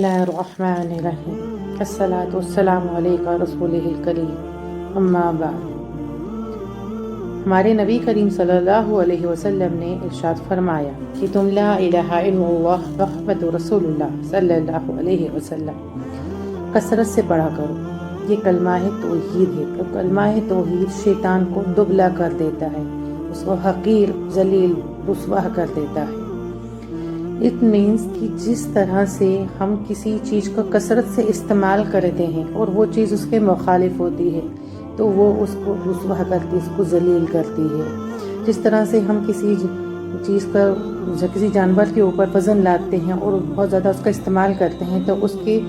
اللہ الرحمن الرحیم الصلاۃ والسلام علیک رسولہ الکریم اما بعد۔ ہمارے نبی کریم صلی اللہ علیہ وسلم نے ارشاد فرمایا کہ تم لا الہ الا اللہ محمد رسول اللہ صلی اللہ علیہ وسلم کثرت سے پڑھا کرو، یہ کلمہ توحید ہے۔ تو کلمہ توحید شیطان کو دبلا کر دیتا ہے، اس کو حقیر، ذلیل، رسوا کر دیتا ہے۔ اٹ مینس کہ جس طرح سے ہم کسی چیز کو کثرت سے استعمال کرتے ہیں اور وہ چیز اس کے مخالف ہوتی ہے تو وہ اس کو رسوا کرتی، اس کو ذلیل کرتی ہے۔ جس طرح سے ہم کسی چیز کا، کسی جانور کے اوپر وزن لاتے ہیں اور بہت زیادہ اس کا استعمال کرتے ہیں تو اس کے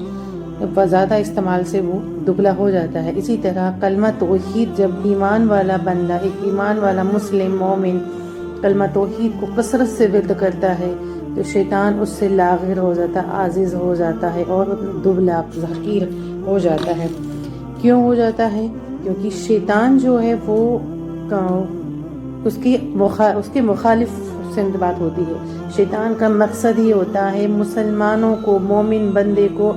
زیادہ استعمال سے وہ دبلا ہو جاتا ہے۔ اسی طرح کلمہ توحید جب ایمان والا بندہ، ایک ایمان والا مسلم مومن کلمہ توحید کو کثرت سے ورد کرتا ہے تو شیطان اس سے لاغر ہو جاتا ہے، عاجز ہو جاتا ہے اور دبلا، حقیر ہو جاتا ہے۔ کیوں ہو جاتا ہے؟ کیونکہ شیطان جو ہے وہ اس کے مخالف سے بات ہوتی ہے۔ شیطان کا مقصد ہی ہوتا ہے مسلمانوں کو، مومن بندے کو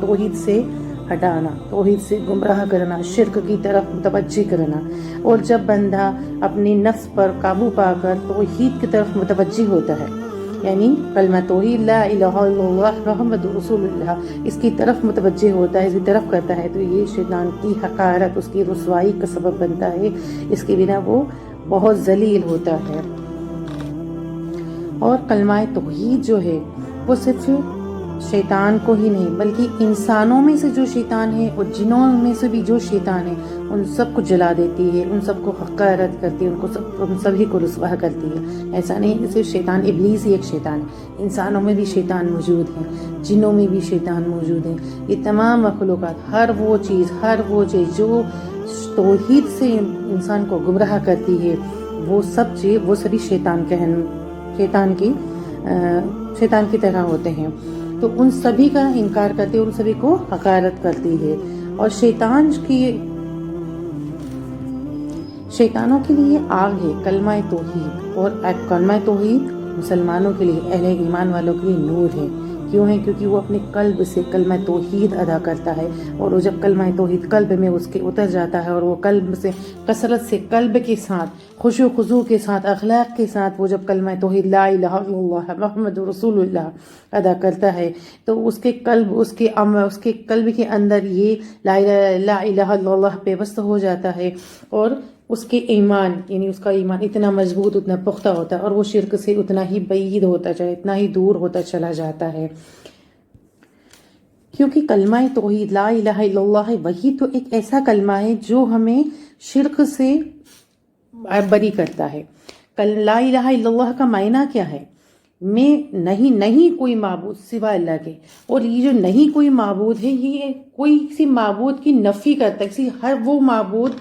توحید سے ہٹانا، توحید سے گمراہ کرنا، شرک کی طرف متوجہ کرنا۔ اور جب بندہ اپنی نفس پر قابو پا کر توحید کی طرف متوجہ ہوتا ہے، یعنی کلمہ توحید لا الہ الا اللہ محمد رسول اللہ، اس کی طرف متوجہ ہوتا ہے، اس کی طرف کرتا ہے، تو یہ شیطان کی حقارت، اس کی رسوائی کا سبب بنتا ہے۔ اس کے بنا وہ بہت ذلیل ہوتا ہے۔ اور کلمہ توحید جو ہے وہ صرف شیطان کو ہی نہیں بلکہ انسانوں میں سے جو شیطان ہے اور جنوں میں سے بھی جو شیطان ہے ان سب کو جلا دیتی ہے، ان سب کو حقارت کرتی ہے، ان سبھی کو رسوا کرتی ہے۔ ایسا نہیں کہ صرف شیطان ابلیس ہی ایک شیطان ہے، انسانوں میں بھی شیطان موجود ہے، جنوں میں بھی شیطان موجود ہے۔ یہ تمام مخلوقات، ہر وہ چیز جو توحید سے انسان کو گمراہ کرتی ہے، وہ سبھی شیطان کی طرح ہوتے ہیں۔ تو ان سبھی کا انکار کرتی ہے، ان سبھی کو حقارت کرتی ہے۔ اور شیطانوں کے لیے آگ ہے کلمہ توحید، اور کلمہ توحید مسلمانوں کے لیے، اہل ایمان والوں کے لیے نور ہے۔ کیوں ہے؟ کیونکہ وہ اپنے قلب سے کلمہ توحید ادا کرتا ہے، اور وہ جب کلمہ توحید قلب میں اس کے اتر جاتا ہے اور وہ قلب سے کثرت سے، قلب کے ساتھ، خشوع و خضوع کے ساتھ، اخلاق کے ساتھ وہ جب کلمہ توحید لا الہ الا اللہ محمد رسول اللہ ادا کرتا ہے تو اس کے قلب کے اندر یہ لا الہ الا اللہ پیوست ہو جاتا ہے، اور اس کے ایمان، یعنی اس کا ایمان اتنا مضبوط، اتنا پختہ ہوتا ہے، اور وہ شرک سے اتنا ہی بعید ہوتا چلا، اتنا ہی دور ہوتا چلا جاتا ہے۔ کیونکہ کلمہ توحید لا الہ الا اللہ وہی تو ایک ایسا کلمہ ہے جو ہمیں شرک سے بری کرتا ہے۔ لا الہ الا اللہ کا معنی کیا ہے؟ میں نہیں کوئی معبود سوائے اللہ کے، اور یہ جو نہیں کوئی معبود ہے، یہ کوئی کسی معبود کی نفی کرتا ہے، ہر وہ معبود،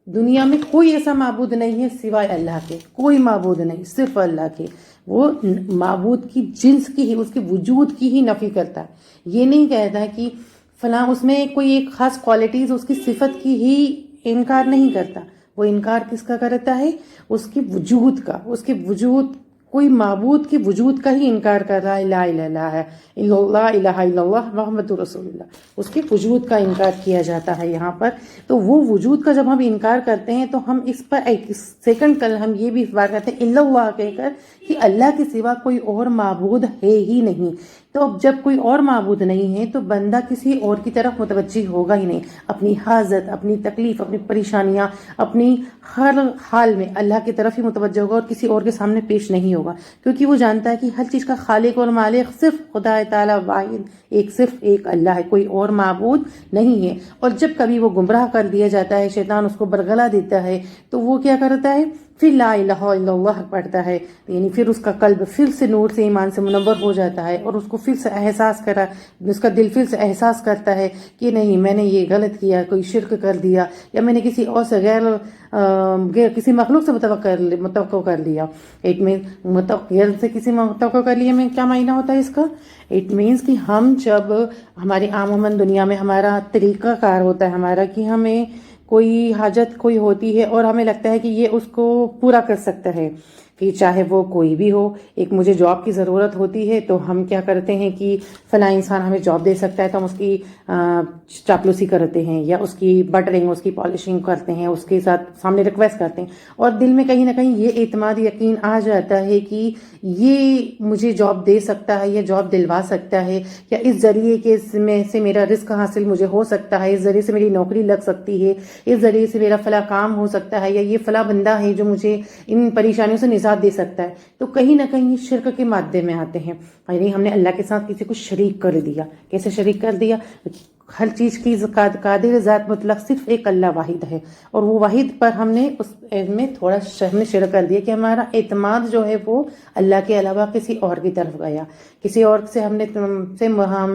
دنیا میں کوئی ایسا معبود نہیں ہے سوائے اللہ کے، کوئی معبود نہیں، صرف اللہ کے۔ وہ معبود کی جنس کی ہی، اس کے وجود کی ہی نفی کرتا ہے۔ یہ نہیں کہتا کہ فلاں اس میں کوئی ایک خاص کوالٹیز، اس کی صفت کی ہی انکار نہیں کرتا۔ وہ انکار کس کا کرتا ہے؟ اس کے وجود کا، اس کے وجود، کوئی معبود کے وجود کا ہی انکار کر رہا ہے۔ لا الہ الا اللہ محمد رسول اللہ، اس کے وجود کا انکار کیا جاتا ہے یہاں پر۔ تو وہ وجود کا جب ہم انکار کرتے ہیں تو ہم اس پر ایک سیکنڈ کل ہم یہ بھی بات کرتے ہیں الا اللہ کہہ کر کہ اللہ کے سوا کوئی اور معبود ہے ہی نہیں۔ تو اب جب کوئی اور معبود نہیں ہے تو بندہ کسی اور کی طرف متوجہ ہوگا ہی نہیں، اپنی حاجت، اپنی تکلیف، اپنی پریشانیاں، اپنی ہر حال میں اللہ کی طرف ہی متوجہ ہوگا اور کسی اور کے سامنے پیش نہیں ہوگا، کیونکہ وہ جانتا ہے کہ ہر چیز کا خالق اور مالک صرف خدا تعالیٰ واحد، صرف ایک اللہ ہے، کوئی اور معبود نہیں ہے۔ اور جب کبھی وہ گمراہ کر دیا جاتا ہے، شیطان اس کو برگلا دیتا ہے، تو وہ کیا کرتا ہے؟ پھر لا الہ الا اللہ پڑھتا ہے، یعنی پھر اس کا قلب پھر سے نور سے، ایمان سے منور ہو جاتا ہے، اور اس کو پھر سے اس کا دل پھر سے احساس کرتا ہے کہ نہیں، میں نے یہ غلط کیا، کوئی شرک کر دیا، یا میں نے کسی اور سے کسی مخلوق سے متوقع کر لیا۔ غیر سے کسی متوقع کر لیا میں کیا معنی ہوتا ہے اس کا؟ اٹ مینس کہ ہم جب ہماری عموماً دنیا میں ہمارا طریقہ کار ہوتا ہے ہمارا کہ ہمیں کوئی حاجت کوئی ہوتی ہے اور ہمیں لگتا ہے کہ یہ اس کو پورا کر سکتا ہے، پھر چاہے وہ کوئی بھی ہو. ایک مجھے جاب کی ضرورت ہوتی ہے تو ہم کیا کرتے ہیں کہ فلاں انسان ہمیں جاب دے سکتا ہے تو ہم اس کی چاپلوسی کرتے ہیں یا اس کی بٹرنگ اس کی پالشنگ کرتے ہیں, اس کے ساتھ سامنے ریکویسٹ کرتے ہیں, اور دل میں کہیں نہ کہیں یہ اعتماد یقین آ جاتا ہے کہ یہ مجھے جاب دے سکتا ہے یا جاب دلوا سکتا ہے, یا اس ذریعے کے میں سے میرا رزق حاصل مجھے ہو سکتا ہے, اس ذریعے سے میری نوکری لگ سکتی ہے, اس ذریعے سے میرا فلاں کام ہو سکتا ہے, یا یہ فلاں بندہ ہے جو مجھے ان پریشانیوں سے نجات دے سکتا ہے. تو کہیں نہ کہیں شرک کے مادے میں آتے ہیں, یعنی ہم نے اللہ کے ساتھ کسی کو شریک کر دیا. کیسے شریک کر دیا؟ ہر چیز کی قادر ذات مطلق صرف ایک اللہ واحد ہے, اور وہ واحد پر ہم نے اس میں تھوڑا ہم نے شرک کر دیا کہ ہمارا اعتماد جو ہے وہ اللہ کے علاوہ کسی اور کی طرف گیا. کسی اور سے ہم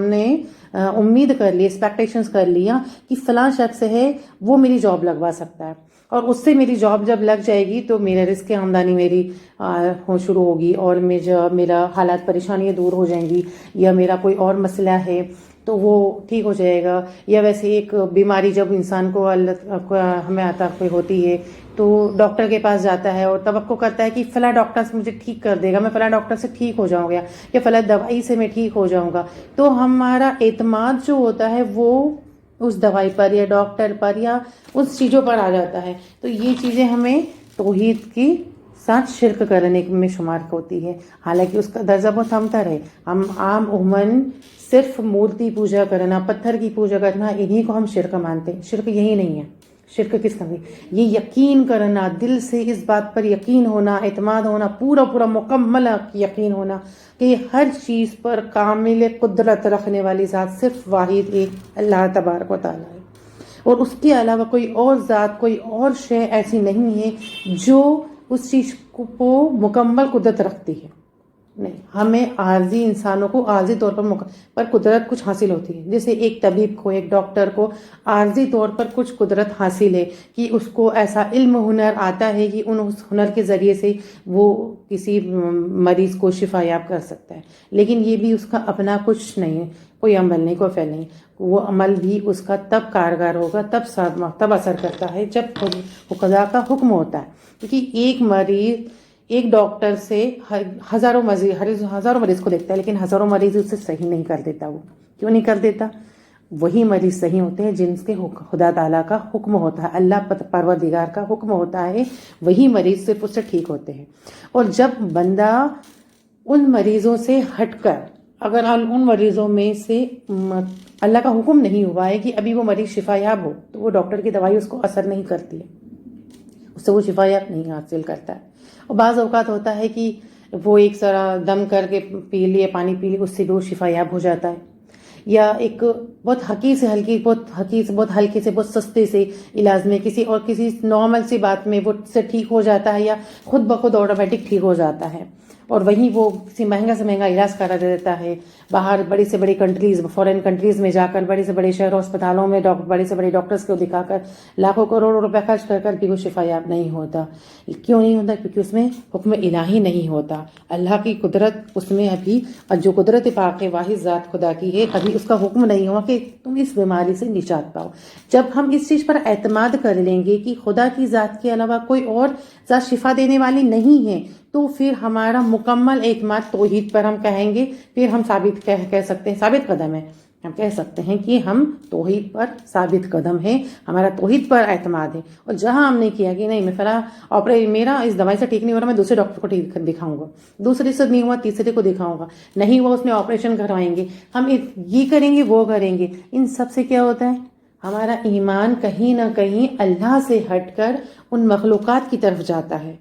نے امید کر لی, ایکسپیکٹیشنز کر لیا کہ فلاں شخص ہے وہ میری جاب لگوا سکتا ہے, اور اس سے میری جاب جب لگ جائے گی تو میرا رزق آمدنی میری شروع ہوگی, اور میرا حالات پریشانیاں دور ہو جائیں گی, یا میرا کوئی اور مسئلہ ہے تو وہ ٹھیک ہو جائے گا. یا ویسے ایک بیماری جب انسان کو ہمیں عطا ہوتی ہے تو ڈاکٹر کے پاس جاتا ہے اور توقع کرتا ہے کہ فلاں ڈاکٹر سے مجھے ٹھیک کر دے گا, میں فلاں ڈاکٹر سے ٹھیک ہو جاؤں گا, یا فلاں دوائی سے میں ٹھیک ہو جاؤں گا. تو ہمارا اعتماد جو ہوتا ہے وہ اس دوائی پر یا ڈاکٹر پر یا اس چیزوں پر آ جاتا ہے. تو یہ چیزیں ہمیں توحید کی ساتھ شرک کرنے میں شمار ہوتی ہے, حالانکہ اس کا درجہ بہت کمتر ہے. ہم عام عموماً صرف مورتی پوجا کرنا, پتھر کی پوجا کرنا, انہی کو ہم شرک مانتے ہیں. شرک یہی نہیں ہے. شرک کس کا؟ یہ یقین کرنا, دل سے اس بات پر یقین ہونا, اعتماد ہونا, پورا مکمل یقین ہونا کہ ہر چیز پر کامل قدرت رکھنے والی ذات صرف واحد ایک اللہ تبارک و تعالیٰ ہے, اور اس کے علاوہ کوئی اور ذات, کوئی اور شے ایسی نہیں ہے جو اس چیز کو مکمل قدرت رکھتی ہے. نہیں, ہمیں عارضی انسانوں کو عارضی طور پر قدرت کچھ حاصل ہوتی ہے. جیسے ایک طبیب کو, ایک ڈاکٹر کو عارضی طور پر کچھ قدرت حاصل ہے کہ اس کو ایسا علم ہنر آتا ہے کہ اس ہنر کے ذریعے سے وہ کسی مریض کو شفا یاب کر سکتا ہے. لیکن یہ بھی اس کا اپنا کچھ نہیں ہے, کوئی عمل نہیں, کوئی فعل نہیں. وہ عمل بھی اس کا تب کارگر ہوگا, تب اثر کرتا ہے جب خدا کا حکم ہوتا ہے. کیونکہ ایک مریض ایک ڈاکٹر سے ہزاروں مریض کو دیکھتا ہے, لیکن ہزاروں مریض اسے صحیح نہیں کر دیتا. وہ کیوں نہیں کر دیتا؟ وہی مریض صحیح ہوتے ہیں جن کے خدا تعالیٰ کا حکم ہوتا ہے, اللہ پروردگار کا حکم ہوتا ہے, وہی مریض صرف اس سے ٹھیک ہوتے ہیں. اور جب بندہ ان مریضوں سے ہٹ کر, اگر ان مریضوں میں سے اللہ کا حکم نہیں ہوا ہے کہ ابھی وہ مریض شفا یاب ہو, تو وہ ڈاکٹر کی دوائی اس کو اثر نہیں کرتی ہے, اس سے وہ شفا یاب نہیں حاصل کرتا ہے. اور بعض اوقات ہوتا ہے کہ وہ ایک ذرا دم کر کے پی لیے, پانی پی لیے, اس سے بھی وہ شفا یاب ہو جاتا ہے. یا ایک بہت ہلکے سے بہت سستے سے علاج میں کسی نارمل سی بات میں وہ سے ٹھیک ہو جاتا ہے, یا خود بخود آٹومیٹک ٹھیک ہو جاتا ہے. اور وہیں وہ کسی مہنگا سے مہنگا علاج کرا دیتا ہے باہر بڑی سے بڑی کنٹریز, فورن کنٹریز میں جا کر بڑے سے بڑے شہروں اسپتالوں میں بڑے سے بڑے ڈاکٹرز کو دکھا کر لاکھوں کروڑوں روپے خرچ کر بھی وہ شفا یاب نہیں ہوتا. کیوں نہیں ہوتا؟ کیونکہ اس میں حکم الہی نہیں ہوتا. اللہ کی قدرت اس میں ابھی, اور جو قدرت پاک واحد ذات خدا کی ہے, ابھی اس کا حکم نہیں ہوا کہ تم اس بیماری سے نجات پاؤ. جب ہم اس چیز پر اعتماد کر لیں گے کہ خدا کی ذات کے علاوہ کوئی اور ذات شفا دینے والی نہیں ہے, تو پھر ہمارا مکمل اعتماد توحید پر ہم کہیں گے, پھر ہم کہہ سکتے ہیں ثابت قدم ہے. ہم کہہ سکتے ہیں کہ ہم توحید پر ثابت قدم ہیں, ہمارا توحید پر اعتماد ہے. اور جہاں ہم نے کیا کہ نہیں میں فلاں میرا اس دوائی سے ٹھیک نہیں ہو رہا, میں دوسرے ڈاکٹر کو دکھاؤں گا, دوسرے سے نہیں ہوا تیسرے کو دکھاؤں گا, نہیں ہوا اس میں آپریشن کروائیں گے, ہم یہ کریں گے وہ کریں گے. ان سب سے کیا ہوتا ہے؟ ہمارا ایمان کہیں نہ کہیں اللہ سے ہٹ کر ان مخلوقات کی طرف جاتا ہے,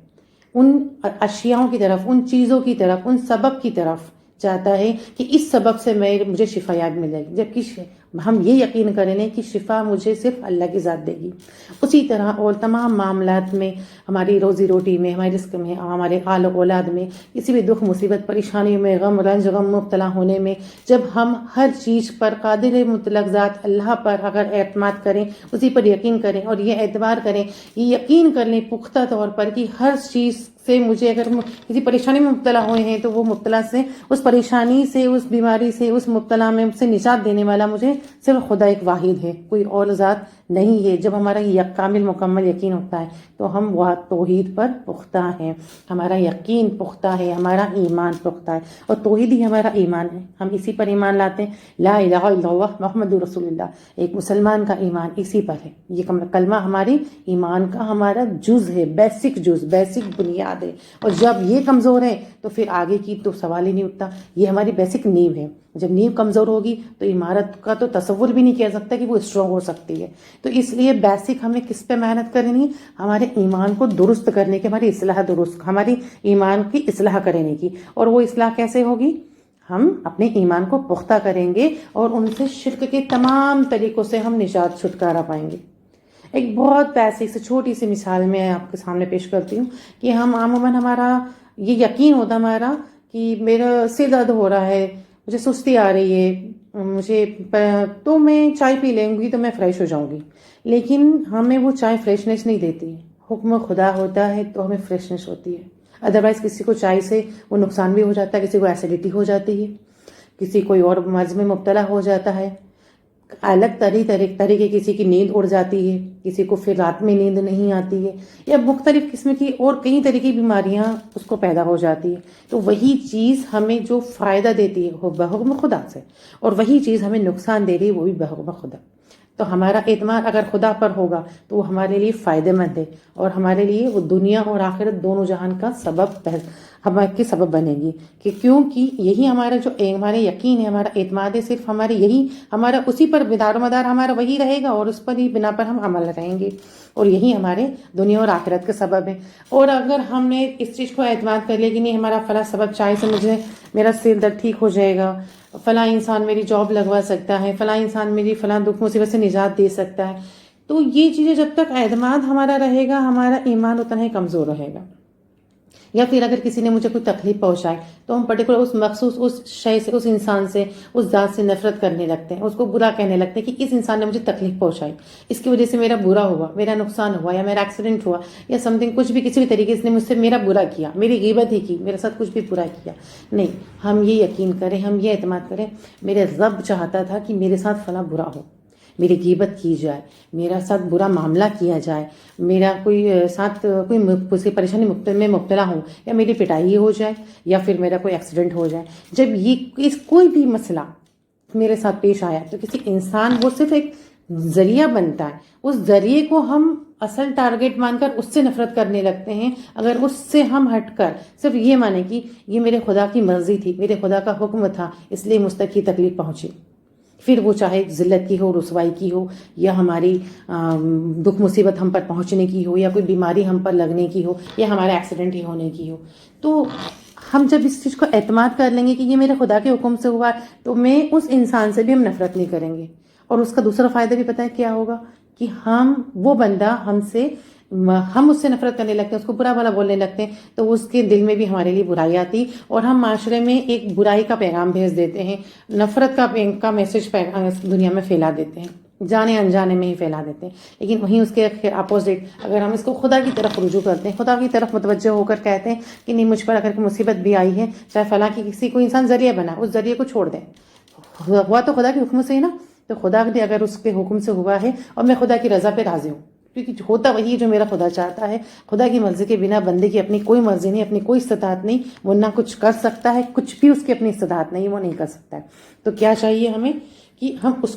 ان اشیاءوں کی طرف, ان چیزوں کی طرف, ان سبب کی طرف چاہتا ہے کہ اس سبب سے مجھے شفا یاب مل جائے گی. جبکہ ہم یہ یقین کریں لیں کہ شفا مجھے صرف اللہ کی ذات دے گی. اسی طرح اور تمام معاملات میں, ہماری روزی روٹی میں, ہمارے رزق میں, ہمارے آل و اولاد میں, کسی بھی دکھ مصیبت پریشانی میں, غم رنج غم مبتلا ہونے میں, جب ہم ہر چیز پر قادر مطلق ذات اللہ پر اگر اعتماد کریں, اسی پر یقین کریں, اور یہ اعتبار کریں, یہ یقین کر لیں پختہ طور پر کہ ہر چیز سے مجھے اگر کسی پریشانی میں مبتلا ہوئے ہیں تو وہ مبتلا سے, اس پریشانی سے, اس بیماری سے, اس مبتلا میں سے نجات دینے والا مجھے صرف خدا ایک واحد ہے، کوئی اور ذات نہیں ہے. جب ہمارا یہ کامل مکمل یقین ہوتا ہے تو ہم وہ توحید پر پختہ ہیں، ہمارا یقین پختہ ہے، ہمارا ایمان پختہ ہے، اور توحید ہی ہمارا ایمان ہے. ہم اسی پر ایمان لاتے ہیں، لا الہ الا اللہ محمد رسول اللہ. ایک مسلمان کا ایمان اسی پر ہے. یہ کلمہ ہماری ایمان کا ہمارا جز ہے، بیسک جز، بیسک بنیاد ہے. اور جب یہ کمزور ہے تو پھر آگے کی تو سوال ہی نہیں اٹھتا. یہ ہماری بیسک نیو ہے. جب نیو کمزور ہوگی تو عمارت کا تو تصور بھی نہیں کیا سکتا کہ وہ اسٹرانگ ہو سکتی ہے. تو اس لیے بیسک ہمیں کس پہ محنت کرنی ہے؟ ہمارے ایمان کو درست کرنے کی، ہماری اصلاح درست، ہماری ایمان کی اصلاح کرنے کی. اور وہ اصلاح کیسے ہوگی؟ ہم اپنے ایمان کو پختہ کریں گے اور ان سے شرک کے تمام طریقوں سے ہم نجات چھٹکارا پائیں گے. ایک بہت بیسک سے چھوٹی سی مثال میں آپ کے سامنے پیش کرتی ہوں کہ ہم عموماً ہمارا یہ یقین ہوتا ہمارا کہ میرا سر درد ہو رہا ہے، مجھے سستی آ رہی ہے، مجھے تو میں چائے پی لوں گی تو میں فریش ہو جاؤں گی. لیکن ہمیں وہ چائے فریشنس نہیں دیتی. حکم خدا ہوتا ہے تو ہمیں فریشنس ہوتی ہے. ادروائز کسی کو چائے سے وہ نقصان بھی ہو جاتا ہے، کسی کو ایسیڈیٹی ہو جاتی ہے، کسی کوئی اور مرض میں مبتلا ہو جاتا ہے، الگ طریقے کسی کی نیند اڑ جاتی ہے، کسی کو پھر رات میں نیند نہیں آتی ہے، یا مختلف قسم کی اور کئی طرح کی بیماریاں اس کو پیدا ہو جاتی ہے. تو وہی چیز ہمیں جو فائدہ دیتی ہے وہ بحکم خدا سے، اور وہی چیز ہمیں نقصان دے رہی ہے وہ بھی بحکم خدا. تو ہمارا اعتماد اگر خدا پر ہوگا تو وہ ہمارے لیے فائدہ مند ہے، اور ہمارے لیے وہ دنیا اور آخرت دونوں جہان کا ہمارے سبب بنے گی. کہ کیونکہ یہی ہمارا جو ہمارے یقین ہے، ہمارا اعتماد ہے، صرف ہمارے یہی ہمارا اسی پر دار و مدار ہمارا وہی رہے گا، اور اس پر ہی بنا پر ہم عمل رہیں گے، اور یہی ہمارے دنیا اور آخرت کے سبب ہے. اور اگر ہم نے اس چیز کو اعتماد کر لیا کہ نہیں ہمارا فلاں سبب چائے سے میرا سر درد ٹھیک ہو جائے گا، فلاں انسان میری جاب لگوا سکتا ہے، فلاں انسان میری فلاں دکھ مصیبت سے نجات دے سکتا ہے، تو یہ چیزیں جب تک اعتماد ہمارا رہے گا ہمارا ایمان اتنا ہی کمزور رہے گا. یا پھر اگر کسی نے مجھے کوئی تکلیف پہنچائے تو ہم پرٹیکولر اس مخصوص اس شے سے، اس انسان سے، اس ذات سے نفرت کرنے لگتے ہیں، اس کو برا کہنے لگتے ہیں کہ اس انسان نے مجھے تکلیف پہنچائی، اس کی وجہ سے میرا برا ہوا، میرا نقصان ہوا، یا میرا ایکسیڈنٹ ہوا، یا سم تھنگ کچھ بھی کسی بھی طریقے سے مجھ سے میرا برا کیا، میری غیبت ہی کی، میرے ساتھ کچھ بھی برا کیا. نہیں، ہم یہ یقین کریں، ہم یہ اعتماد کریں میرے رب چاہتا تھا کہ میرے ساتھ فلاں برا ہو، میری غیبت کی جائے، میرا ساتھ برا معاملہ کیا جائے، میرا کوئی ساتھ کوئی پریشانی میں مبتلا ہوں، یا میری پٹائی ہو جائے، یا پھر میرا کوئی ایکسیڈنٹ ہو جائے. جب یہ کوئی بھی مسئلہ میرے ساتھ پیش آیا تو کسی انسان وہ صرف ایک ذریعہ بنتا ہے، اس ذریعے کو ہم اصل ٹارگٹ مان کر اس سے نفرت کرنے لگتے ہیں. اگر اس سے ہم ہٹ کر صرف یہ مانیں کہ یہ میرے خدا کی مرضی تھی، میرے خدا کا حکم تھا، اس لیے مجھ تک یہ تکلیف پہنچی، پھر وہ چاہے ذلت کی ہو، رسوائی کی ہو، یا ہماری دکھ مصیبت ہم پر پہنچنے کی ہو، یا کوئی بیماری ہم پر لگنے کی ہو، یا ہمارا ایکسیڈنٹ ہی ہونے کی ہو، تو ہم جب اس چیز کو اعتماد کر لیں گے کہ یہ میرے خدا کے حکم سے ہوا ہے تو میں اس انسان سے بھی ہم نفرت نہیں کریں گے. اور اس کا دوسرا فائدہ بھی پتہ ہے کیا ہوگا؟ کہ وہ بندہ ہم اس سے نفرت کرنے لگتے ہیں، اس کو برا بھلا بولنے لگتے ہیں، تو اس کے دل میں بھی ہمارے لیے برائی آتی، اور ہم معاشرے میں ایک برائی کا پیغام بھیج دیتے ہیں، نفرت کا میسج دنیا میں پھیلا دیتے ہیں، جانے انجانے میں ہی پھیلا دیتے ہیں. لیکن وہیں اس کے اپوزٹ اگر ہم اس کو خدا کی طرف رجوع کرتے ہیں، خدا کی طرف متوجہ ہو کر کہتے ہیں کہ نہیں، مجھ پر اگر کوئی مصیبت بھی آئی ہے، چاہے فلاں کی کسی کو انسان ذریعہ بنا، اس ذریعے کو چھوڑ دیں، ہوا تو خدا کے حکم سے ہی نا، تو خدا نے اگر اس کے حکم سے ہوا ہے اور میں خدا کی رضا پہ راضی ہوں، کیونکہ ہوتا وہی جو میرا خدا چاہتا ہے. خدا کی مرضی کے بنا بندے کی اپنی کوئی مرضی نہیں، اپنی کوئی استطاعت نہیں، وہ نہ کچھ کر سکتا ہے، کچھ بھی اس کی اپنی استطاعت نہیں، وہ نہیں کر سکتا ہے. تو کیا چاہیے ہمیں کہ ہم اس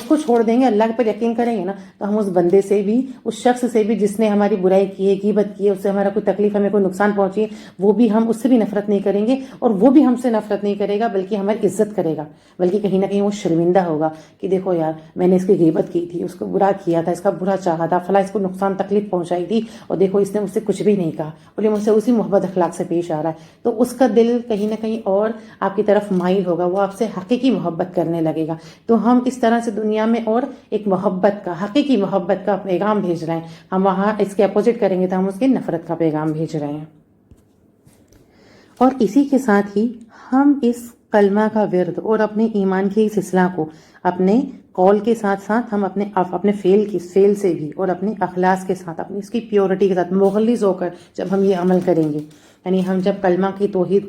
کو چھوڑ دیں گے، اللہ پر یقین کریں گے نا، تو ہم اس بندے سے بھی، اس شخص سے بھی جس نے ہماری برائی کی ہے، غیبت کی ہے، اس سے ہمارا کوئی تکلیف، ہمیں کوئی نقصان پہنچی ہے، وہ بھی ہم اس سے بھی نفرت نہیں کریں گے، اور وہ بھی ہم سے نفرت نہیں کرے گا، بلکہ ہماری عزت کرے گا، بلکہ کہیں نہ کہیں وہ شرمندہ ہوگا کہ دیکھو یار، میں نے اس کی غیبت کی تھی، اس کو برا کیا تھا، اس کا برا چاہا تھا، فلاں اس کو نقصان تکلیف پہنچائی تھی، اور دیکھو اس نے مجھ سے کچھ بھی نہیں کہا، اور یہ مجھ سے اسی محبت اخلاق سے پیش آ رہا ہے. تو اس کا دل کہیں نہ کہیں اور آپ کی طرف مائل ہوگا، وہ آپ سے حقیقی محبت کرنے لگے گا. تو ہم اس طرح سے دنیا میں اور ایک محبت کا، حقیقی محبت کا پیغام بھیج رہے ہیں. ہم وہاں اس کے اپوزٹ کریں گے تو ہم اس کی نفرت کا پیغام بھیج رہے ہیں. اور اسی کے ساتھ ہی ہم اس کلمہ کا ورد اور اپنے ایمان کی اس اصلاح کو اپنے قول کے ساتھ ساتھ ہم اپنے فعل سے بھی، اور اپنے اخلاص کے ساتھ، اپنی اس کی پیورٹی کے ساتھ مخلص ہو کر جب ہم یہ عمل کریں گے، یعنی ہم جب کلمہ کی توحید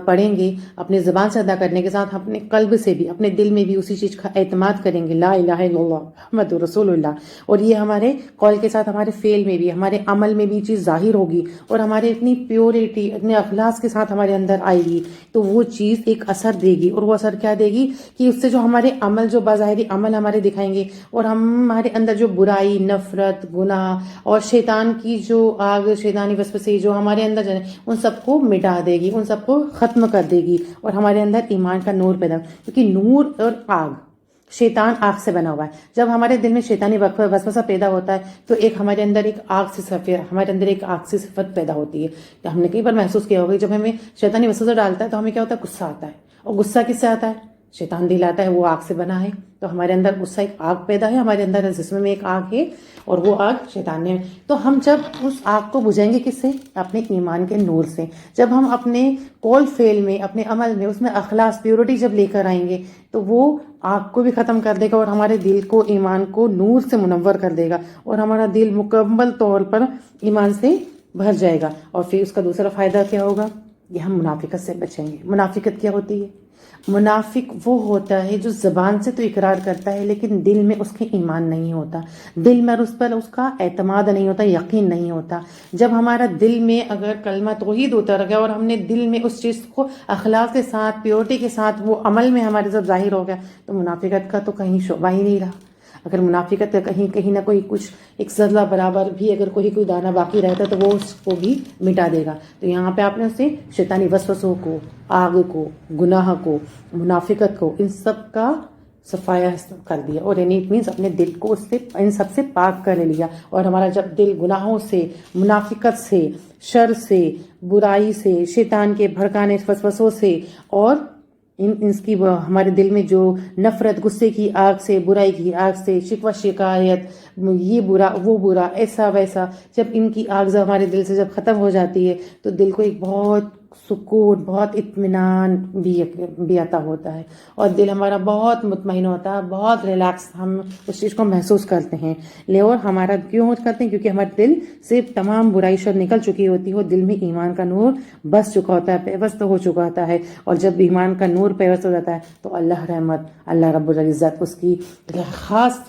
پڑھیں گے اپنے زبان سے ادا کرنے کے ساتھ اپنے قلب سے بھی، اپنے دل میں بھی اسی چیز کا اعتماد کریں گے، لا الہ الا اللہ محمد رسول اللہ، اور یہ ہمارے قول کے ساتھ ہمارے فعل میں بھی، ہمارے عمل میں بھی چیز ظاہر ہوگی، اور ہمارے اتنی پیورٹی، اتنے اخلاص کے ساتھ ہمارے اندر آئے گی، تو وہ چیز ایک اثر دے گی. اور وہ اثر کیا دے گی کہ اس سے جو ہمارے عمل، جو بظاہری عمل ہمارے دکھائیں گے، اور ہمارے اندر جو برائی، نفرت، گناہ اور شیطان کی جو آگ، شیطانی وسوسے جو ہمارے اندر ان سب کو مٹا دے گی، ان سب کو ختم کر دے گی، اور ہمارے اندر ایمان کا نور پیدا، کیونکہ نور اور آگ، شیطان آگ سے بنا ہوا ہے. جب ہمارے دل میں شیطانی وسوسہ پیدا ہوتا ہے تو ایک ہمارے اندر ایک آگ سے ہمارے اندر ایک آگ سے صفت پیدا ہوتی ہے. تو ہم نے کئی بار محسوس کیا ہوگا جب ہمیں شیطانی وسوسہ ڈالتا ہے تو ہمیں کیا ہوتا ہے؟ غصہ آتا ہے. اور غصہ کس سے آتا ہے؟ شیطان دلاتا ہے، وہ آگ سے بنا ہے. تو ہمارے اندر غصہ ایک آگ پیدا ہے، ہمارے اندر جسم میں ایک آگ ہے، اور وہ آگ شیطان نے. تو ہم جب اس آگ کو بجھائیں گے کس سے؟ اپنے ایمان کے نور سے. جب ہم اپنے قول فعل میں، اپنے عمل میں، اس میں اخلاص، پیورٹی جب لے کر آئیں گے تو وہ آگ کو بھی ختم کر دے گا، اور ہمارے دل کو، ایمان کو نور سے منور کر دے گا، اور ہمارا دل مکمل طور پر ایمان سے بھر جائے گا. اور پھر اس کا دوسرا فائدہ کیا ہوگا؟ یہ ہم منافقت سے بچیں گے. منافقت کیا ہوتی ہے؟ منافق وہ ہوتا ہے جو زبان سے تو اقرار کرتا ہے لیکن دل میں اس کے ایمان نہیں ہوتا، دل میں اس پر اس کا اعتماد نہیں ہوتا، یقین نہیں ہوتا. جب ہمارا دل میں اگر کلمہ توحید اتر گیا اور ہم نے دل میں اس چیز کو اخلاص کے ساتھ، پیورٹی کے ساتھ وہ عمل میں ہمارے سب ظاہر ہو گیا، تو منافقت کا تو کہیں شعبہ ہی نہیں رہا. اگر منافقت کا کہیں نہ کوئی کچھ ایک ذرہ برابر بھی اگر کوئی دانہ باقی رہتا ہے تو وہ اس کو بھی مٹا دے گا. تو یہاں پہ آپ نے اسے شیطانی وسوسوں کو، آگ کو، گناہ کو، منافقت کو، ان سب کا صفایا کر دیا، اور یعنی اٹ مینس اپنے دل کو اس سے، ان سب سے پاک کر لیا. اور ہمارا جب دل گناہوں سے، منافقت سے، شر سے، برائی سے، شیطان کے بھڑکانے وسوسوں سے، اور اس کی ہمارے دل میں جو نفرت، غصے کی آگ سے، برائی کی آگ سے، شکوہ شکایت، یہ برا وہ برا، ایسا ویسا، جب ان کی آگ ہمارے دل سے جب ختم ہو جاتی ہے تو دل کو ایک بہت سکون، بہت اطمینان بھی عطا ہوتا ہے، اور دل ہمارا بہت مطمئن ہوتا ہے، بہت ریلیکس ہم اس چیز کو محسوس کرتے ہیں. اور ہمارا کیوں کرتے ہیں؟ کیونکہ ہمارے دل سے تمام برائی شر نکل چکی ہوتی ہے، اور دل میں ایمان کا نور بس چکا ہوتا ہے، پیوست ہو چکا ہوتا ہے. اور جب ایمان کا نور پیوست ہو جاتا ہے تو اللہ رحمت، اللہ رب العزت اس کی خاص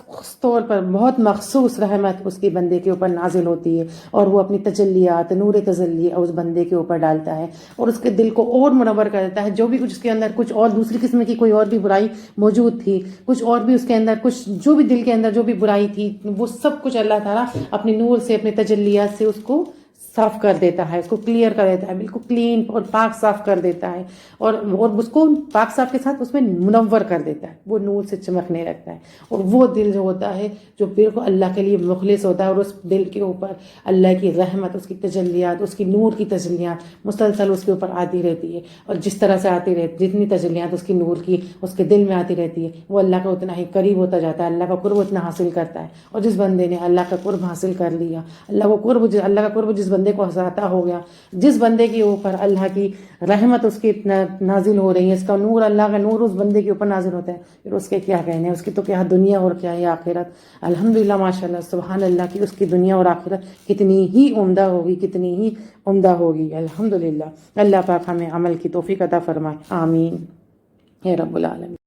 طور پر بہت مخصوص رحمت اس کے بندے کے اوپر نازل ہوتی ہے، اور وہ اپنی تجلیات، نور تجلی اس بندے کے اوپر ڈالتا ہے، اور اس کے دل کو اور منور کر دیتا ہے. جو بھی کچھ اس کے اندر کچھ اور دوسری قسم کی کوئی اور بھی برائی موجود تھی، کچھ اور بھی اس کے اندر کچھ جو بھی دل کے اندر جو بھی برائی تھی، وہ سب کچھ اللہ تعالیٰ اپنے نور سے، اپنے تجلیات سے اس کو صاف کر دیتا ہے، اس کو کلیئر کر دیتا ہے، بالکل کلین اور پاک صاف کر دیتا ہے، اور اس کو پاک صاف کے ساتھ اس میں منور کر دیتا ہے، وہ نور سے چمکنے لگتا ہے. اور وہ دل جو ہوتا ہے جو بالکل اللہ کے لیے مخلص ہوتا ہے، اور اس دل کے اوپر اللہ کی رحمت، اس کی تجلیات، اس کی نور کی تجلیات مسلسل اس کے اوپر آتی رہتی ہے. اور جس طرح سے آتی رہتی، جتنی تجلیات اس کی نور کی اس کے دل میں آتی رہتی ہے، وہ اللہ کا اتنا ہی قریب ہوتا جاتا ہے، اللہ کا قرب اتنا حاصل کرتا ہے. اور جس بندے نے اللہ کا قرب حاصل کر لیا، اللہ کا قرب جس بندے کو عطا ہو گیا، جس بندے کے اوپر اللہ کی رحمت اس کی نازل ہو رہی ہے، اس کا نور، اللہ کا نور اس بندے کے اوپر نازل ہوتا ہے، پھر اس کے کیا کہنے ہیں، اس کی تو کیا دنیا اور کیا ہے آخرت. الحمدللہ، ماشاءاللہ، سبحان اللہ کی اس کی دنیا اور آخرت کتنی ہی عمدہ ہوگی، کتنی ہی عمدہ ہوگی. الحمدللہ. اللہ پاک ہمیں عمل کی توفیق عطا فرمائے. آمین یا رب العالمین.